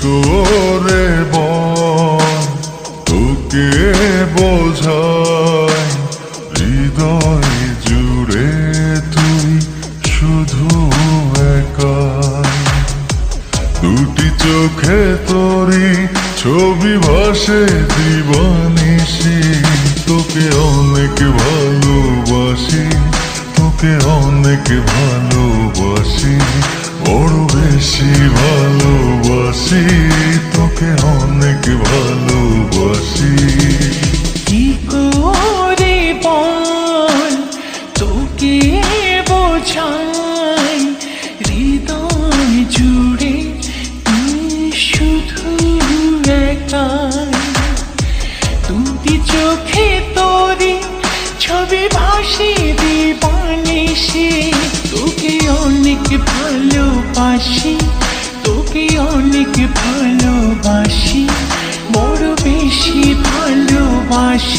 করে বল, তোকে বোঝাই হৃদয় জুড়ে তুই শুধু একাই। দুটি চোখে তোরি ছবি ভাসে দিবানিশি, তোকে অনেক ভালোবাসি, তোকে অনেক ভালোবাসি, বড় বেশি ভালোবাসি, তোকে অনেক ভালোবাসি। কি করে বল, তোকে বোঝাই হৃদয় জুড়ে তুই শুধু একাই। দুটি চোখে তোরি ছবি ভাসে দিবানিশি, তোকে অনেক ভালোবাসি, তোকে অনেক ভালোবাসি, বড় বেশি ভালোবাসি।